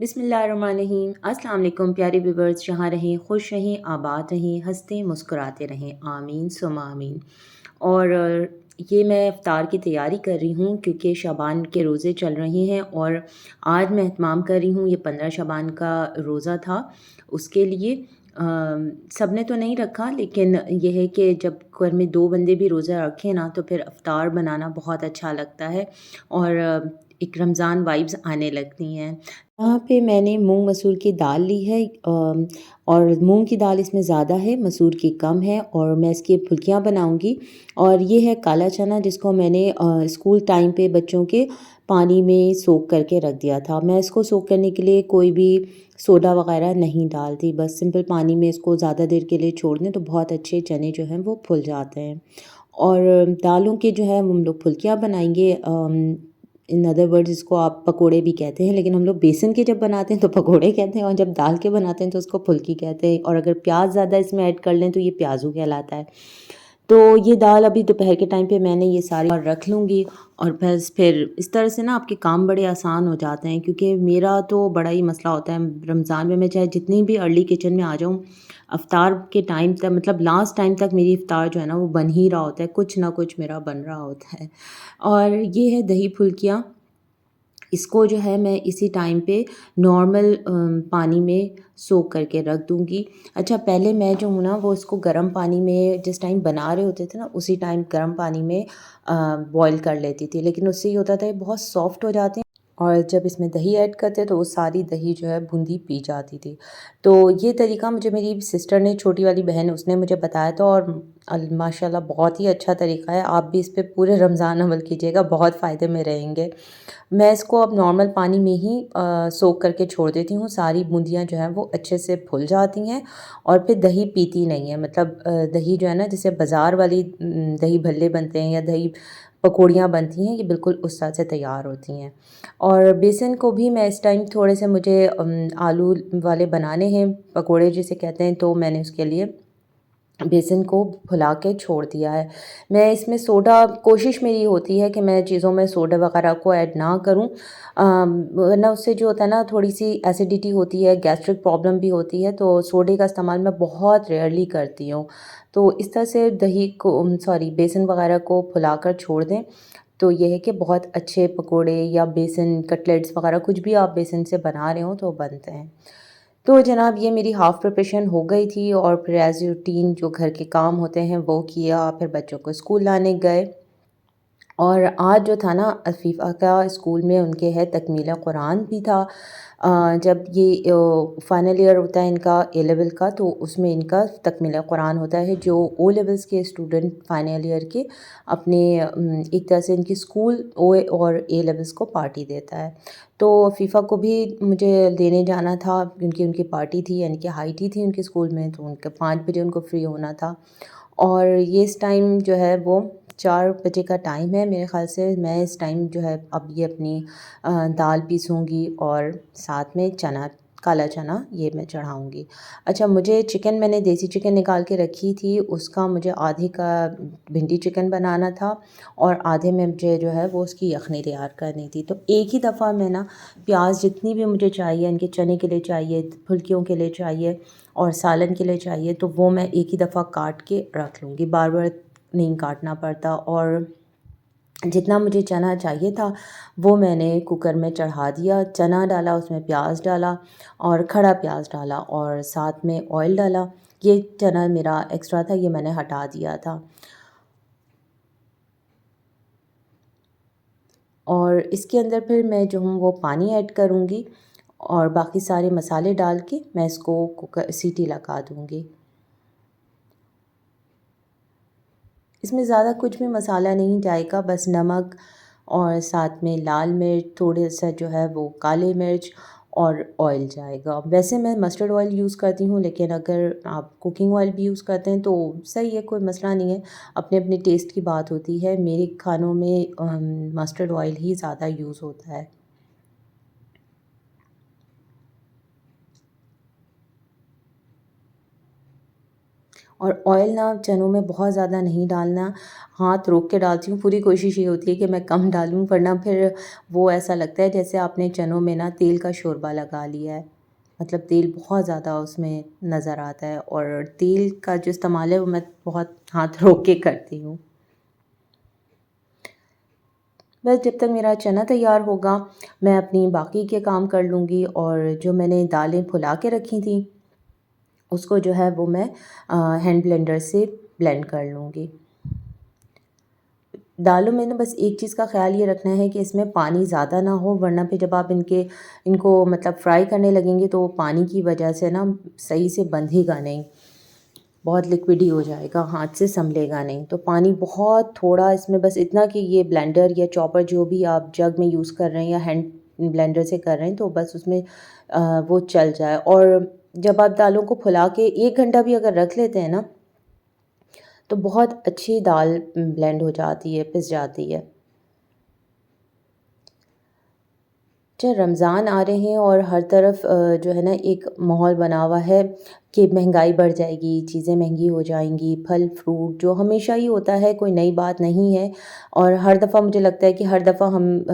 बिस्मिल्लाहिर्रहमानिर्रहीम। अस्सलाम वालेकुम प्यारे व्यूवर्स, जहाँ रहें खुश रहें, आबाद रहें, हंसते मुस्कुराते रहें, आमीन सुम्मा आमीन। और ये मैं इफ़्तार की तैयारी कर रही हूँ क्योंकि शबान के रोज़े चल रहे हैं और आज मैं एहतमाम कर रही हूँ, ये 15 शबान का रोज़ा था उसके लिए। सब ने तो नहीं रखा, लेकिन ये है कि जब घर में 2 बंदे भी रोज़ा रखें ना तो फिर इफ़्तार बनाना बहुत अच्छा लगता है और एक रमज़ान वाइब्स आने लगती हैं। यहाँ पे मैंने मूँग मसूर की दाल ली है, और मूँग की दाल इसमें ज़्यादा है, मसूर की कम है, और मैं इसकी फुल्कियाँ बनाऊँगी। और ये है काला चना, जिसको मैंने स्कूल टाइम पे बच्चों के पानी में सोक करके रख दिया था। मैं इसको सोक करने के लिए कोई भी सोडा वग़ैरह नहीं डालती, बस सिंपल पानी में इसको ज़्यादा देर के लिए छोड़ दें तो बहुत अच्छे चने जो हैं वो फूल जाते हैं। और दालों के जो है हम लोग फुल्कियाँ बनाएँगे, इन अदर वर्ड्स इसको आप पकोड़े भी कहते हैं, लेकिन हम लोग बेसन के जब बनाते हैं तो पकोड़े कहते हैं और जब दाल के बनाते हैं तो उसको फुल्की कहते हैं, और अगर प्याज़ ज़्यादा इसमें ऐड कर लें तो ये प्याज़ू कहलाता है। तो ये दाल अभी दोपहर के टाइम पे मैंने ये सारी और रख लूँगी, और बस फिर इस तरह से ना आपके काम बड़े आसान हो जाते हैं, क्योंकि मेरा तो बड़ा ही मसला होता है रमज़ान में। मैं चाहे जितनी भी अर्ली किचन में आ जाऊँ, इफ्तार के टाइम तक मतलब लास्ट टाइम तक मेरी इफ्तार जो है ना वो बन ही रहा होता है, कुछ ना कुछ मेरा बन रहा होता है। और ये है दही फुल्कियाँ, इसको जो है मैं इसी टाइम पे नॉर्मल पानी में सोक करके रख दूँगी। अच्छा, पहले मैं जो हूँ ना वो इसको गर्म पानी में जिस टाइम बना रहे होते थे ना उसी टाइम गर्म पानी में बॉयल कर लेती थी, लेकिन उससे ये होता था ये बहुत सॉफ्ट हो जाते हैं, और जब इसमें दही ऐड करते तो वो सारी दही जो है बूंदी पी जाती थी। तो ये तरीका मुझे मेरी सिस्टर ने, छोटी वाली बहन, उसने मुझे बताया था, और माशाल्लाह बहुत ही अच्छा तरीका है। आप भी इस पे पूरे रमज़ान अमल कीजिएगा, बहुत फ़ायदे में रहेंगे। मैं इसको अब नॉर्मल पानी में ही सोक करके छोड़ देती हूँ, सारी बूंदियाँ जो हैं वो अच्छे से फूल जाती हैं, और फिर दही पीती नहीं है। मतलब दही जो है ना, जैसे बाज़ार वाली दही भल्ले बनते हैं या दही पकौड़ियाँ बनती हैं, ये बिल्कुल उस तरह से तैयार होती हैं। और बेसन को भी मैं इस टाइम थोड़े से, मुझे आलू वाले बनाने हैं, पकौड़े जिसे कहते हैं, तो मैंने उसके लिए बेसन को फुला के छोड़ दिया है। मैं इसमें सोडा, कोशिश मेरी होती है कि मैं चीज़ों में सोडा वग़ैरह को ऐड ना करूँ, वरना उससे जो होता है ना थोड़ी-सी एसिडिटी होती है, गैस्ट्रिक प्रॉब्लम भी होती है, तो सोडे का इस्तेमाल मैं बहुत रेयरली करती हूँ। तो इस तरह से दही को, सॉरी, बेसन वग़ैरह को फुलाकर छोड़ दें, तो ये है कि बहुत अच्छे पकोड़े या बेसन कटलेट्स वग़ैरह कुछ भी आप बेसन से बना रहे हो तो बनते हैं। तो जनाब ये मेरी हाफ़ प्रिपरेशन हो गई थी, और फिर एज़ रूटीन जो घर के काम होते हैं वो किया, फिर बच्चों को स्कूल लाने गए। और आज जो था ना अफ़ीफ़ा का स्कूल में उनके है तकमीला कुरान भी था। जब ये फाइनल ईयर होता है इनका ए लेवल का, तो उसमें इनका तकमीला कुरान होता है, जो ओ लेवल्स के स्टूडेंट फाइनल ईयर के अपने एक तरह से इनकी स्कूल ओ और ए लेवल्स को पार्टी देता है। तो अफ़ीफ़ा को भी मुझे लेने जाना था क्योंकि उनकी पार्टी थी, यानी कि हाई टी थी उनके स्कूल में, तो उनके 5 बजे उनको फ्री होना था। और ये इस टाइम जो है वो 4 बजे का टाइम है मेरे ख़्याल से। मैं इस टाइम जो है अब ये अपनी दाल पीसूँगी और साथ में चना, काला चना, ये मैं चढ़ाऊँगी। अच्छा, मुझे चिकन, मैंने देसी चिकन निकाल के रखी थी, उसका मुझे आधे का भिंडी चिकन बनाना था और आधे में मुझे जो है वो उसकी यख़नी तैयार करनी थी। तो एक ही दफ़ा मैं ना प्याज़ जितनी भी मुझे चाहिए, इनके चने के लिए चाहिए, फुल्कियों के लिए चाहिए और सालन के लिए चाहिए, तो वो मैं एक ही दफ़ा काट के रख लूँगी, बार-बार नहीं काटना पड़ता। और जितना मुझे चना चाहिए था वो मैंने कुकर में चढ़ा दिया, चना डाला, उसमें प्याज डाला और खड़ा प्याज डाला और साथ में ऑयल डाला। ये चना मेरा एक्स्ट्रा था, ये मैंने हटा दिया था। और इसके अंदर फिर मैं जो हूँ वो पानी ऐड करूँगी और बाकी सारे मसाले डाल के मैं इसको कुकर सीटी लगा दूँगी। इसमें ज़्यादा कुछ भी मसाला नहीं जाएगा, बस नमक और साथ में लाल मिर्च, थोड़े-सा जो है वो काली मिर्च और ऑयल जाएगा। वैसे मैं मस्टर्ड ऑयल यूज़ करती हूँ, लेकिन अगर आप कुकिंग ऑयल भी यूज़ करते हैं तो सही है, कोई मसला नहीं है। अपने-अपने टेस्ट की बात होती है। मेरे खानों में मस्टर्ड ऑयल ही ज़्यादा यूज़ होता है। और ऑयल ना चनों में बहुत ज़्यादा नहीं डालना, हाथ रोक के डालती हूँ। पूरी कोशिश ये होती है कि मैं कम डालूँ, वरना फिर वो ऐसा लगता है जैसे आपने चनों में ना तेल का शोरबा लगा लिया है। मतलब तेल बहुत ज़्यादा उसमें नज़र आता है, और तेल का जो इस्तेमाल है वो मैं बहुत हाथ रोक के करती हूँ। बस जब तक मेरा चना तैयार होगा, मैं अपनी बाकी के काम कर लूँगी, और जो मैंने दालें फुला के रखी थी, उसको जो है वो मैं हैंड ब्लेंडर से ब्लेंड कर लूँगी। दालों में ना बस एक चीज़ का ख़्याल ये रखना है कि इसमें पानी ज़्यादा ना हो, वरना फिर जब आप इनको मतलब फ्राई करने लगेंगे तो पानी की वजह से ना सही से बंधेगा नहीं, बहुत लिक्विडी हो जाएगा, हाथ से संभलेगा नहीं। तो पानी बहुत थोड़ा इसमें, बस इतना कि ये ब्लेंडर या चॉपर जो भी आप जग में यूज़ कर रहे हैं या हैंड ब्लेंडर से कर रहे हैं, तो बस उसमें वो चल जाए। और जब आप दालों को फुला के 1 घंटा भी अगर रख लेते हैं ना, तो बहुत अच्छी दाल ब्लेंड हो जाती है, पिस जाती है। अच्छा, रमज़ान आ रहे हैं और हर तरफ जो है ना एक माहौल बना हुआ है कि महंगाई बढ़ जाएगी, चीज़ें महंगी हो जाएँगी, फल फ्रूट जो हमेशा ही होता है, कोई नई बात नहीं है। और हर दफ़ा मुझे लगता है कि हर दफ़ा हम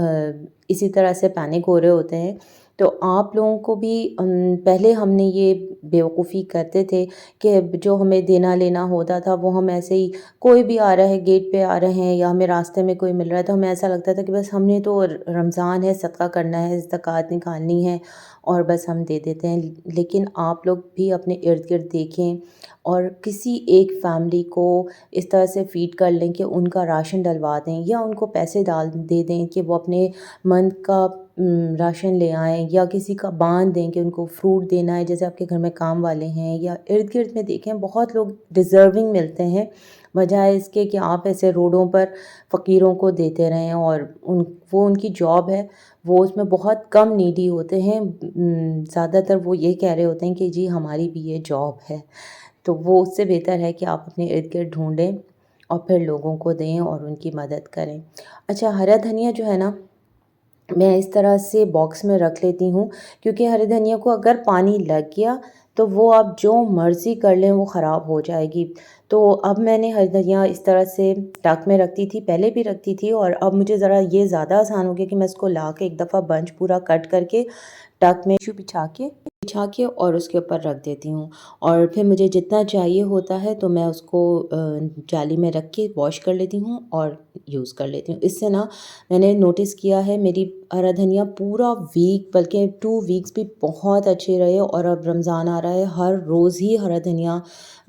इसी तरह से पैनिक हो रहे होते हैं। तो आप लोगों को भी पहले हमने ये बेवकूफ़ी करते थे कि जो हमें देना लेना होता था वो हम ऐसे ही, कोई भी आ रहा है, गेट पे आ रहे हैं या हमें रास्ते में कोई मिल रहा है, तो हमें ऐसा लगता था कि बस हमने तो रमज़ान है, सदका करना है, ज़कात निकालनी है, और बस हम दे देते हैं। लेकिन आप लोग भी अपने इर्द-गिर्द देखें और किसी एक फैमिली को इस तरह से फ़ीड कर लें कि उनका राशन डलवा दें, या उनको पैसे डाल दे दें कि वो अपने मंथ का राशन ले आएँ, या किसी का बाँध दें कि उनको फ्रूट देना है, जैसे आपके घर में काम वाले हैं, या इर्द-गिर्द में देखें बहुत लोग डिज़र्विंग मिलते हैं, बजाए इसके कि आप ऐसे रोडों पर फ़कीरों को देते रहें। और वो उनकी जॉब है, वो उसमें बहुत कम नीडी होते हैं। ज़्यादातर वो ये कह रहे होते हैं कि जी हमारी भी ये जॉब है। तो वो उससे बेहतर है कि आप अपने इर्द-गिर्द ढूँढें और फिर लोगों को दें और उनकी मदद करें। अच्छा, हरा धनिया जो है ना, मैं इस तरह से बॉक्स में रख लेती हूँ, क्योंकि हरे धनिया को अगर पानी लग गया तो वो आप जो मर्ज़ी कर लें वो ख़राब हो जाएगी। तो अब मैंने हरी धनिया इस तरह से टब में रखती थी, पहले भी रखती थी, और अब मुझे ज़रा ये ज़्यादा आसान हो गया कि मैं इसको ला के एक दफ़ा बंच पूरा कट करके टब में टिश्यू बिछा के और उसके ऊपर रख देती हूँ। और फिर मुझे जितना चाहिए होता है तो मैं उसको जाली में रख के वॉश कर लेती हूँ और यूज़ कर लेती हूँ। इससे ना मैंने नोटिस किया है, मेरी हरा धनिया पूरा वीक, बल्कि 2 वीक्स भी बहुत अच्छे रहे। और अब रमज़ान आ रहा है, हर रोज़ ही हरा धनिया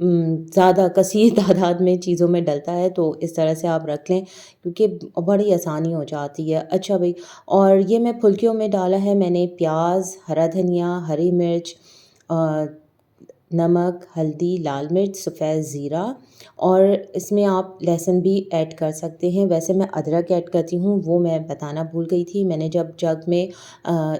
ज़्यादा कसीर तादाद में चीज़ों में डलता है, तो इस तरह से आप रख लें, क्योंकि बड़ी आसानी हो जाती है। अच्छा भई, और ये मैं फुल्कियों में डाला है मैंने प्याज़, हरा धनिया, हरी मिर्च, अ, नमक, हल्दी, लाल मिर्च, सफ़ेद ज़ीरा, और इसमें आप लहसुन भी ऐड कर सकते हैं। वैसे मैं अदरक ऐड करती हूँ, वो मैं बताना भूल गई थी। मैंने जब जग में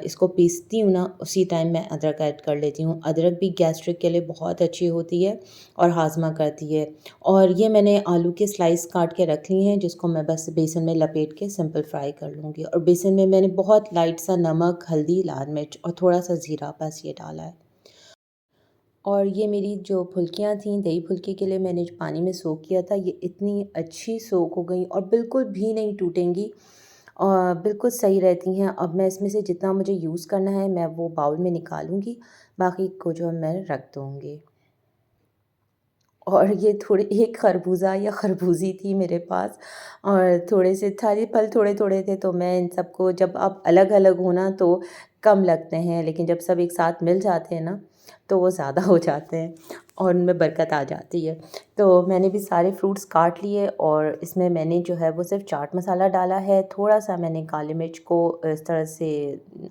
इसको पीसती हूँ ना, उसी टाइम मैं अदरक ऐड कर लेती हूँ। अदरक भी गैस्ट्रिक के लिए बहुत अच्छी होती है और हाज़मा करती है। और ये मैंने आलू के स्लाइस काट के रख ली हैं, जिसको मैं बस बेसन में लपेट के सिंपल फ्राई कर लूँगी। और बेसन में मैंने बहुत लाइट सा नमक, हल्दी, लाल मिर्च और थोड़ा-सा ज़ीरा, बस ये डाला है। और ये मेरी जो फुल्कियाँ थीं, दही फुल्की के लिए मैंने जो पानी में सोक किया था, ये इतनी अच्छी सोक हो गई और बिल्कुल भी नहीं टूटेंगी, बिल्कुल सही रहती हैं। अब मैं इसमें से जितना मुझे यूज़ करना है, मैं वो बाउल में निकालूँगी, बाकी को जो है मैं रख दूँगी। और ये थोड़े एक खरबूज़ा या खरबूज़ी थी मेरे पास, और थोड़े से सारे फल थोड़े-थोड़े थे, तो मैं इन सबको, जब आप अलग-अलग हो ना तो कम लगते हैं, लेकिन जब सब एक साथ मिल जाते हैं ना, तो वो ज़्यादा हो जाते हैं और उनमें बरकत आ जाती है। तो मैंने भी सारे फ्रूट्स काट लिए, और इसमें मैंने जो है वो सिर्फ़ चाट मसाला डाला है, थोड़ा-सा मैंने काली मिर्च को इस तरह से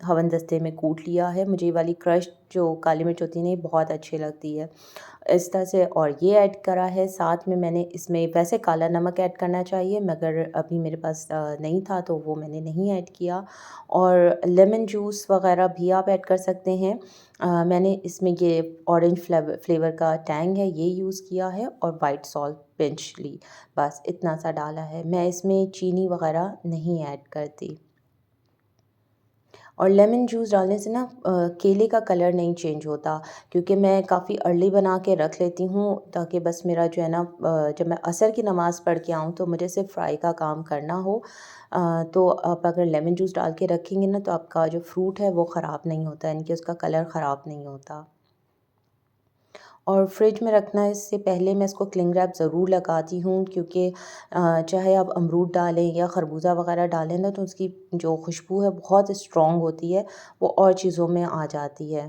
हवन दस्ते में कूट लिया है। मुझे ये वाली क्रश्ड जो काली मिर्च होती है ना, ये बहुत अच्छी लगती है। इस तरह से, और ये ऐड करा है, साथ में मैंने इसमें वैसे काला नमक ऐड करना चाहिए, मगर अभी मेरे पास नहीं था तो वो मैंने नहीं ऐड किया। और लेमन जूस वग़ैरह भी आप ऐड कर सकते हैं। मैंने इसमें ये ऑरेंज फ्लेवर का टैंग है, ये यूज़ किया है, और वाइट सॉल्ट पिंच ली, बस इतना सा डाला है। मैं इसमें चीनी वग़ैरह नहीं ऐड करती। और लेमन जूस डालने से ना केले का कलर नहीं चेंज होता, क्योंकि मैं काफ़ी अर्ली बना के रख लेती हूँ ताकि बस मेरा जो है ना जब मैं असर की नमाज़ पढ़ के आऊँ तो मुझे सिर्फ फ्राई का काम करना हो। तो आप अगर लेमन जूस डाल के रखेंगे ना तो आपका जो फ्रूट है वो ख़राब नहीं होता, यानी कि उसका कलर ख़राब नहीं होता। और फ्रिज में रखना इससे पहले मैं इसको क्लिंग रैप ज़रूर लगाती हूँ, क्योंकि चाहे आप अमरूद डालें या खरबूजा वगैरह डालें ना तो उसकी जो खुशबू है बहुत स्ट्रॉन्ग होती है, वो और चीज़ों में आ जाती है।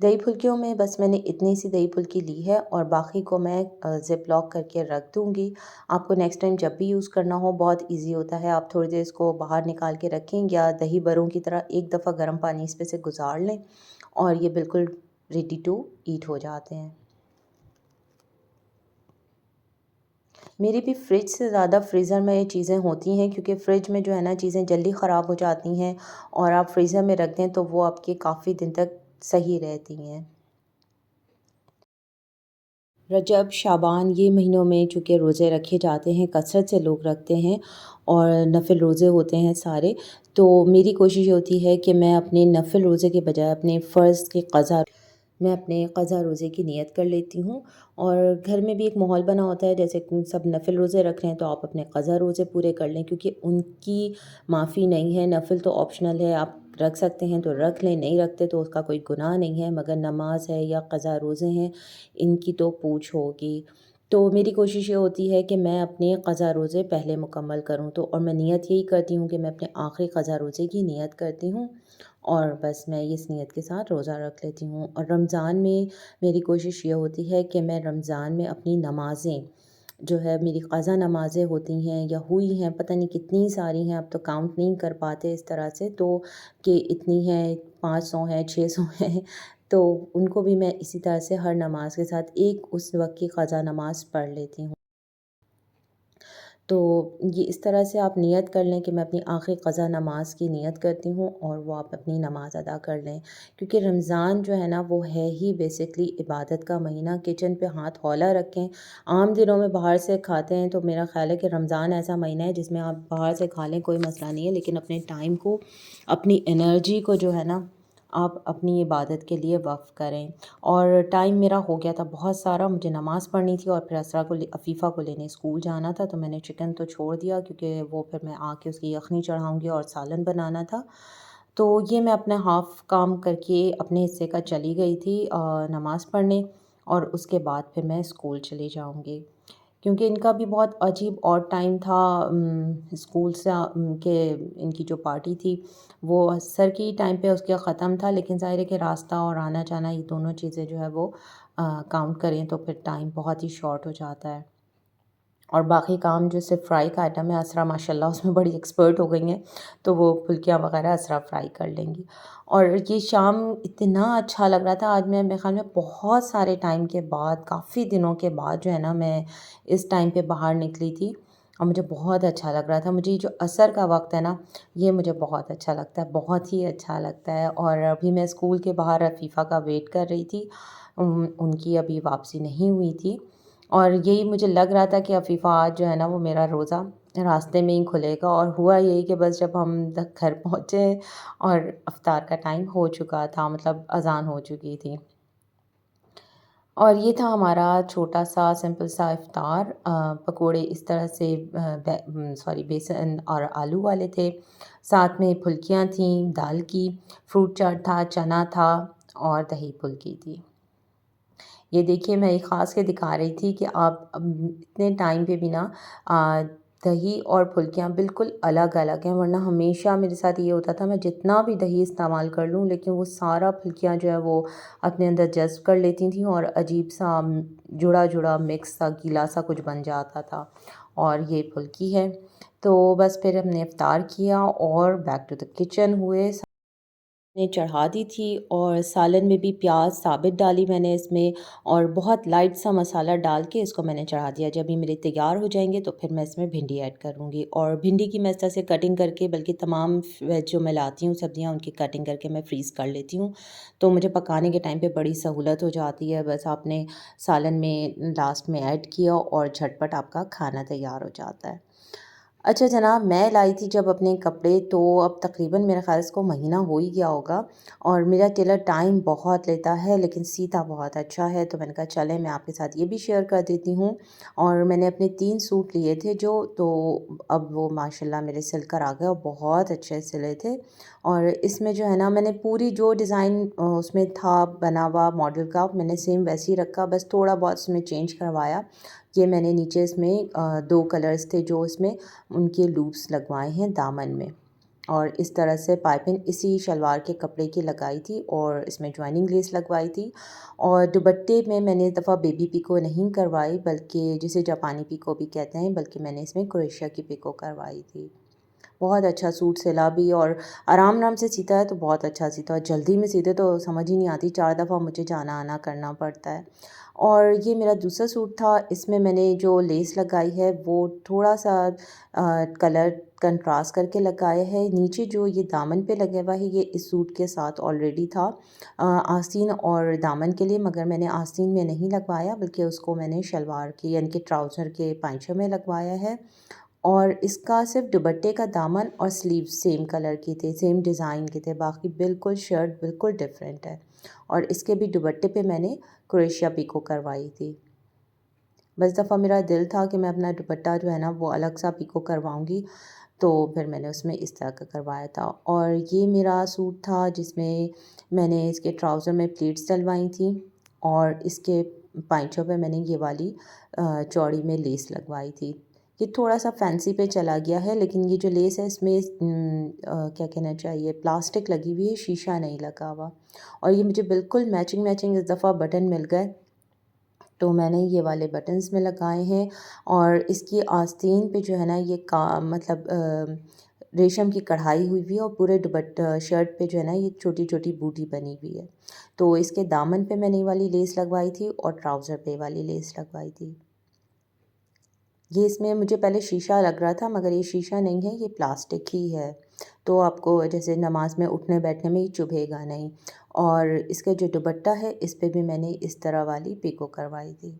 दही फुल्कियों में बस मैंने इतनी सी दही फुल्की ली है और बाकी को मैं ज़िप लॉक करके रख दूँगी। आपको नेक्स्ट टाइम जब भी यूज़ करना हो बहुत ईज़ी होता है, आप थोड़ी देर इसको बाहर निकाल के रखें या दही बड़ों की तरह एक दफ़ा गर्म पानी इस पे से गुज़ार लें और ये बिल्कुल रेडी टू ईट हो जाते हैं। मेरी भी फ्रिज से ज़्यादा फ्रीज़र में ये चीज़ें होती हैं, क्योंकि फ्रिज में जो है ना चीज़ें जल्दी ख़राब हो जाती हैं और आप फ्रीज़र में रख दें तो वो आपके काफ़ी दिन तक सही रहती हैं। रजब, शाबान ये महीनों में चूँकि रोज़े रखे जाते हैं, कसरत से लोग रखते हैं और नफ़िल रोज़े होते हैं सारे, तो मेरी कोशिश ये होती है कि मैं अपने नफ़िल रोज़े के बजाय अपने फ़र्ज़ की क़ज़ा मैं अपने क़ज़ा रोज़े की नियत कर लेती हूँ। और घर में भी एक माहौल बना होता है, जैसे कि सब नफ़िल रोज़े रख रहे हैं तो आप अपने क़ज़ा रोज़े पूरे कर लें, क्योंकि उनकी माफ़ी नहीं है। नफ़िल तो ऑप्शनल है, आप रख सकते हैं तो रख लें, नहीं रखते तो उसका कोई गुनाह नहीं है, मगर नमाज़ है या क़ज़ा रोज़े हैं, इनकी तो पूछ होगी। तो मेरी कोशिश ये होती है कि मैं अपने क़ज़ा रोज़े पहले मुकम्मल करूँ, तो और मैं नियत यही करती हूँ कि मैं अपने आखिरी क़ज़ा रोज़े की नियत करती हूँ और बस मैं इस नियत के साथ रोज़ा रख लेती हूँ। और रमज़ान में मेरी कोशिश ये होती है कि मैं रमज़ान में अपनी नमाज़ें जो है, मेरी क़ज़ा नमाज़ें होती हैं या हुई हैं, पता नहीं कितनी सारी हैं, अब तो काउंट नहीं कर पाते इस तरह से, तो कि इतनी हैं, 500 हैं, 600 हैं, तो उनको भी मैं इसी तरह से हर नमाज़ के साथ एक उस वक़्त की क़ज़ा नमाज़ पढ़ लेती हूँ। तो ये इस तरह से आप नियत कर लें कि मैं अपनी आखिरी क़ज़ा नमाज़ की नियत करती हूँ और वो आप अपनी नमाज़ अदा कर लें, क्योंकि रमज़ान जो है ना वो है ही बेसिकली इबादत का महीना। किचन पे हाथ हौला रखें। आम दिनों में बाहर से खाते हैं तो मेरा ख़्याल है कि रमज़ान ऐसा महीना है जिसमें आप बाहर से खा लें, कोई मसला नहीं है, लेकिन अपने टाइम को, अपनी एनर्जी को जो है ना आप अपनी इबादत के लिए वक़्फ़ करें। और टाइम मेरा हो गया था बहुत सारा, मुझे नमाज़ पढ़नी थी और फिर असरा को अफ़ीफ़ा को लेने स्कूल जाना था, तो मैंने चिकन तो छोड़ दिया, क्योंकि वो फिर मैं आके उसकी यखनी चढ़ाऊँगी और सालन बनाना था। तो ये मैं अपना हाफ़ काम करके अपने हिस्से का चली गई थी नमाज़ पढ़ने, और उसके बाद फिर मैं स्कूल चली जाऊँगी। क्योंकि इनका भी बहुत अजीब ऑड टाइम था, स्कूल से के इनकी जो पार्टी थी वो असर की टाइम पे उसका ख़त्म था, लेकिन ज़ाहिर है कि रास्ता और आना-जाना ये दोनों चीज़ें जो है वो काउंट करें तो फिर टाइम बहुत ही शॉर्ट हो जाता है। और बाकी काम जो सिर्फ़ फ्राई का आइटम है, असरा माशाल्लाह उसमें बड़ी एक्सपर्ट हो गई हैं, तो वो फुल्कियाँ वग़ैरह असरा फ्राई कर लेंगी। और ये शाम इतना अच्छा लग रहा था, आज मैं मेरे ख़्याल में बहुत सारे टाइम के बाद, काफ़ी दिनों के बाद जो है ना मैं इस टाइम पे बाहर निकली थी और मुझे बहुत अच्छा लग रहा था। मुझे ये जो असर का वक़्त है ना, ये मुझे बहुत अच्छा लगता है, बहुत ही अच्छा लगता है। और अभी मैं स्कूल के बाहर अफ़ीफ़ा का वेट कर रही थी, उनकी अभी वापसी नहीं हुई थी और यही मुझे लग रहा था कि अफ़ीफ़ा आज जो है ना वो मेरा रोज़ा रास्ते में ही खुलेगा, और हुआ यही कि बस जब हम घर पहुँचे और इफ़्तार का टाइम हो चुका था, मतलब अज़ान हो चुकी थी। और ये था हमारा छोटा-सा सिंपल सा इफ़्तार। पकोड़े इस तरह से बेसन और आलू वाले थे। साथ में फुल्कियाँ थीं, दाल की, फ्रूट चाट था, चना था और दही फुल्की थी। ये देखिए मैं ये ख़ास के दिखा रही थी कि आप इतने टाइम पे भी ना अ, दही और फुल्कियाँ बिल्कुल अलग-अलग हैं, वरना हमेशा मेरे साथ ये होता था, मैं जितना भी दही इस्तेमाल कर लूँ लेकिन वो सारा फुल्कियाँ जो है वो अपने अंदर जज़्ब कर लेती थीं और अजीब-सा जुड़ा-जुड़ा मिक्स-सा गीला-सा कुछ बन जाता था। और ये फुल्की है। तो बस फिर हमने इफ़्तार किया और बैक टू द किचन हुए। ने चढ़ा दी थी और सालन में भी प्याज साबित डाली मैंने इसमें, और बहुत लाइट सा मसाला डाल के इसको मैंने चढ़ा दिया। जब ये मेरे तैयार हो जाएंगे तो फिर मैं इसमें भिंडी ऐड करूँगी, और भिंडी की मैं इस तरह से कटिंग करके, बल्कि तमाम वेज जो मैं लाती हूँ सब्जियाँ उनकी कटिंग करके मैं फ्रीज़ कर लेती हूँ, तो मुझे पकाने के टाइम पे बड़ी सहूलत हो जाती है। बस आपने सालन में लास्ट में ऐड किया और झटपट आपका खाना तैयार हो जाता है। अच्छा जनाब, मैं लाई थी जब अपने कपड़े तो अब तकरीबन मेरे ख़्याल से इसको महीना हो ही गया होगा और मेरा टेलर टाइम बहुत लेता है लेकिन सीता बहुत अच्छा है, तो मैंने कहा चलें मैं आपके साथ ये भी शेयर कर देती हूँ। और मैंने अपने 3 सूट लिए थे जो, तो अब वो माशाल्लाह मेरे सिल कर आ गए और बहुत अच्छे सिले थे। और इसमें जो है ना, मैंने पूरी जो डिज़ाइन उसमें था बना हुआ मॉडल का, मैंने सेम वैसे ही रखा, बस थोड़ा बहुत इसमें चेंज करवाया। ये मैंने नीचे इसमें 2 कलर्स थे जो इसमें उनके लूप्स लगवाए हैं दामन में। और इस तरह से पाइपिंग इसी शलवार के कपड़े की लगाई थी और इसमें जॉइनिंग लेस लगवाई थी। और दुपट्टे में मैंने इस दफ़ा बेबी पिको नहीं करवाई, बल्कि जिसे जापानी पिको भी कहते हैं, बल्कि मैंने इसमें क्रोशिया की पिको करवाई थी। बहुत अच्छा सूट सिला भी और आराम-आराम से सीता है तो बहुत अच्छा सीता है, और जल्दी में सीते तो समझ ही नहीं आती, 4 दफ़ा मुझे जाना-आना करना पड़ता है। और ये मेरा दूसरा सूट था, इसमें मैंने जो लेस लगाई है वो थोड़ा-सा कलर कंट्रास्ट करके लगाया है। नीचे जो ये दामन पे लगा हुआ है ये इस सूट के साथ ऑलरेडी था आस्तीन और दामन के लिए, मगर मैंने आस्तीन में नहीं लगवाया बल्कि उसको मैंने शलवार की यानी कि ट्राउज़र के पाइंछे में लगवाया है। और इसका सिर्फ़ दुपट्टे का दामन और स्लीव्स सेम कलर के थे, सेम डिज़ाइन के थे, बाकी बिल्कुल शर्ट बिल्कुल डिफ़रेंट है। और इसके भी दुपट्टे पे मैंने क्रोशिया पिको करवाई थी। बस दफ़ा मेरा दिल था कि मैं अपना दुपट्टा जो है ना वो अलग सा पिको करवाऊँगी, तो फिर मैंने उसमें इस तरह का करवाया था। और ये मेरा सूट था जिसमें मैंने इसके ट्राउज़र में प्लीट्स डलवाई थी और इसके पाइंचों पे मैंने ये वाली चौड़ी में लेस लगवाई थी। ये थोड़ा-सा फैंसी पे चला गया है, लेकिन ये जो लेस है इसमें क्या कहना चाहिए, प्लास्टिक लगी हुई है, शीशा नहीं लगा हुआ। और ये मुझे बिल्कुल मैचिंग-मैचिंग इस दफ़ा बटन मिल गए। तो मैंने ये वाले बटन्स में लगाए हैं और इसकी आस्तीन पे जो है ना ये का मतलब रेशम की कढ़ाई हुई हुई है और पूरे शर्ट पे जो है ना ये छोटी-छोटी बूटी बनी हुई है। तो इसके दामन पे मैंने ये वाली लेस लगवाई थी और ट्राउज़र पे ये वाली लेस लगवाई थी। ये इसमें मुझे पहले शीशा लग रहा था मगर ये शीशा नहीं है, ये प्लास्टिक ही है। तो आपको जैसे नमाज़ में उठने-बैठने में ये चुभेगा नहीं। और इसका जो दुपट्टा है इस पे भी मैंने इस तरह वाली पिको करवाई थी।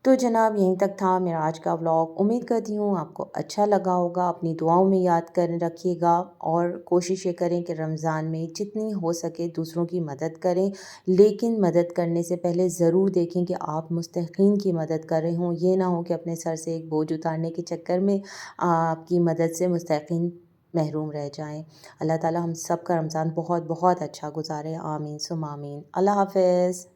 तो जनाब यहीं तक था मेरा आज का व्लॉग। उम्मीद करती हूँ आपको अच्छा लगा होगा। अपनी दुआओं में याद कर रखिएगा और कोशिश ये करें कि रमज़ान में जितनी हो सके दूसरों की मदद करें। लेकिन मदद करने से पहले ज़रूर देखें कि आप मुस्तहीक़ीन की मदद कर रहे हों। ये ना हो कि अपने सर से एक बोझ उतारने के चक्कर में आपकी मदद से मुस्तहीक़ीन महरूम रह जाएँ। अल्लाह ताला हम सब का रमज़ान बहुत-बहुत अच्छा गुज़ारे। आमीन सुम्मा आमीन। अल्लाह हाफ़िज़।